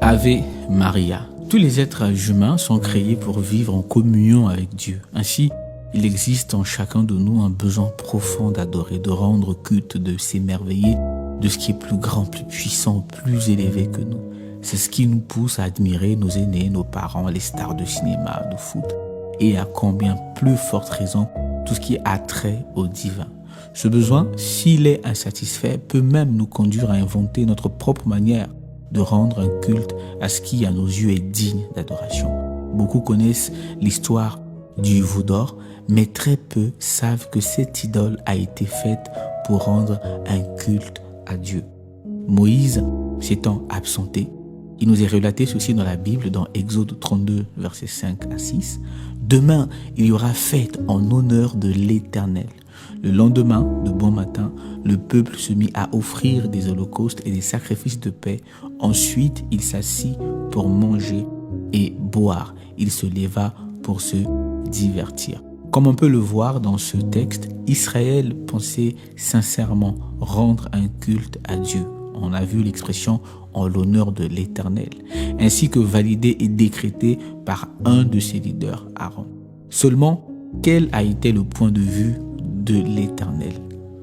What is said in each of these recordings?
Ave Maria. Tous les êtres humains sont créés pour vivre en communion avec Dieu. Ainsi, il existe en chacun de nous un besoin profond d'adorer, de rendre culte, de s'émerveiller de ce qui est plus grand, plus puissant, plus élevé que nous. C'est ce qui nous pousse à admirer nos aînés, nos parents, les stars de cinéma, de foot. Et à combien plus forte raison, tout ce qui a trait au divin. Ce besoin, s'il est insatisfait, peut même nous conduire à inventer notre propre manière de rendre un culte à ce qui, à nos yeux, est digne d'adoration. Beaucoup connaissent l'histoire du veau d'or, mais très peu savent que cette idole a été faite pour rendre un culte à Dieu. Moïse s'étant absenté, il nous est relaté ceci dans la Bible, dans Exode 32, versets 5 à 6. « Demain, il y aura fête en honneur de l'Éternel. » Le lendemain, de bon matin, le peuple se mit à offrir des holocaustes et des sacrifices de paix. Ensuite, il s'assit pour manger et boire. Il se leva pour se divertir. Comme on peut le voir dans ce texte, Israël pensait sincèrement rendre un culte à Dieu. On a vu l'expression « en l'honneur de l'Éternel », ainsi que validée et décrétée par un de ses leaders, Aaron. Seulement, quel a été le point de vue de l'Éternel?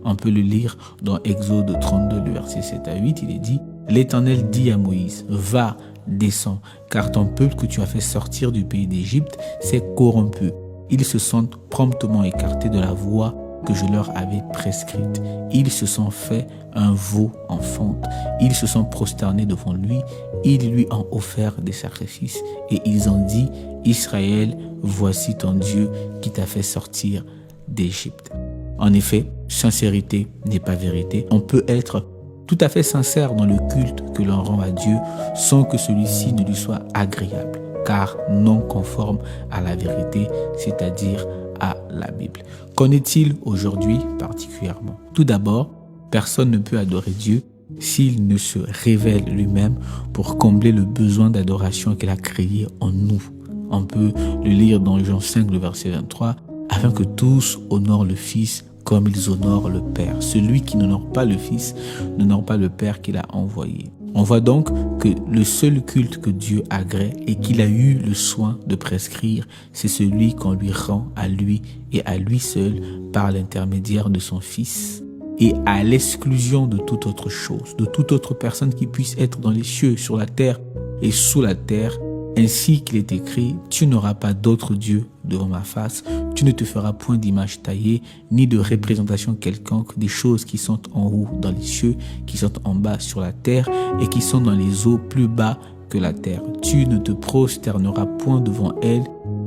On peut le lire dans Exode 32, le verset 7 à 8, il est dit « L'Éternel dit à Moïse, va, descends, car ton peuple que tu as fait sortir du pays d'Égypte s'est corrompu. Ils se sont promptement écartés de la voie que je leur avais prescrite. Ils se sont fait un veau en fonte. Ils se sont prosternés devant lui. Ils lui ont offert des sacrifices. Et ils ont dit, Israël, voici ton Dieu qui t'a fait sortir d'Égypte. » En effet, sincérité n'est pas vérité. On peut être tout à fait sincère dans le culte que l'on rend à Dieu sans que celui-ci ne lui soit agréable, car non conforme à la vérité, c'est-à-dire à la Bible. Qu'en est-il aujourd'hui particulièrement? Tout d'abord, personne ne peut adorer Dieu s'il ne se révèle lui-même pour combler le besoin d'adoration qu'il a créé en nous. On peut le lire dans Jean 5, le verset 23, « Afin que tous honorent le Fils comme ils honorent le Père. Celui qui n'honore pas le Fils n'honore pas le Père qu'il a envoyé. » On voit donc que le seul culte que Dieu agrée et qu'il a eu le soin de prescrire, c'est celui qu'on lui rend à lui et à lui seul par l'intermédiaire de son Fils, et à l'exclusion de toute autre chose, de toute autre personne qui puisse être dans les cieux, sur la terre et sous la terre, ainsi qu'il est écrit, « Tu n'auras pas d'autre Dieu devant ma face, tu ne te feras point d'image taillée, ni de représentation quelconque des choses qui sont en haut dans les cieux, qui sont en bas sur la terre, et qui sont dans les eaux plus bas que la terre. Tu ne te prosterneras point devant elles,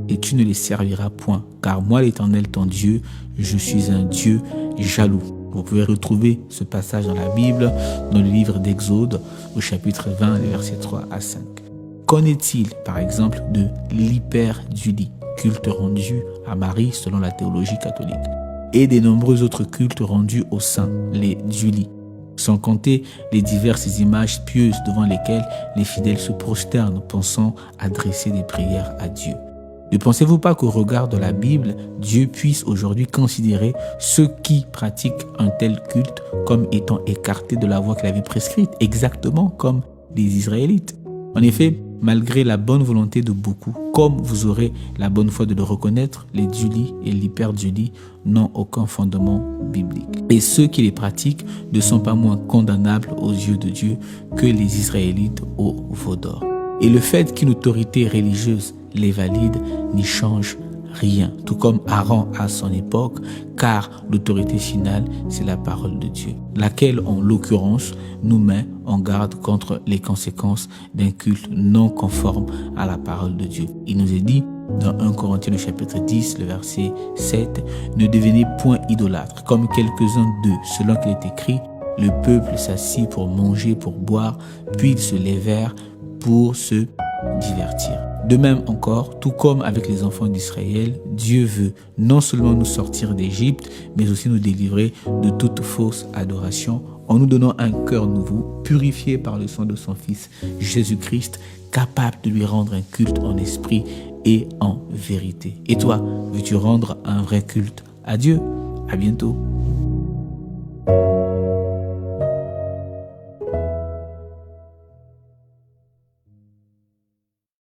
et tu ne les serviras point, car moi l'Éternel ton Dieu, je suis un Dieu jaloux. » Vous pouvez retrouver ce passage dans la Bible, dans le livre d'Exode, au chapitre 20, les versets 3 à 5. Qu'en est-il, par exemple, de l'hyperdulie, culte rendu à Marie selon la théologie catholique, et des nombreux autres cultes rendus aux saints, les dulis, sans compter les diverses images pieuses devant lesquelles les fidèles se prosternent, pensant adresser des prières à Dieu. Ne pensez-vous pas qu'au regard de la Bible, Dieu puisse aujourd'hui considérer ceux qui pratiquent un tel culte comme étant écartés de la voie qu'il avait prescrite, exactement comme les Israélites? En effet, malgré la bonne volonté de beaucoup, comme vous aurez la bonne foi de le reconnaître, les dulis et l'hyperdulie n'ont aucun fondement biblique. Et ceux qui les pratiquent ne sont pas moins condamnables aux yeux de Dieu que les Israélites au veau d'or. Et le fait qu'une autorité religieuse les valide n'y change rien, tout comme Aaron à son époque, car l'autorité finale, c'est la parole de Dieu, laquelle, en l'occurrence, nous met en garde contre les conséquences d'un culte non conforme à la parole de Dieu. Il nous est dit, dans 1 Corinthiens, le chapitre 10, le verset 7, « Ne devenez point idolâtres, comme quelques-uns d'eux, selon qu'il est écrit, le peuple s'assit pour manger, pour boire, puis ils se lèvèrent pour se divertir. » De même encore, tout comme avec les enfants d'Israël, Dieu veut non seulement nous sortir d'Égypte, mais aussi nous délivrer de toute fausse adoration en nous donnant un cœur nouveau, purifié par le sang de son Fils Jésus-Christ, capable de lui rendre un culte en esprit et en vérité. Et toi, veux-tu rendre un vrai culte à Dieu? À bientôt.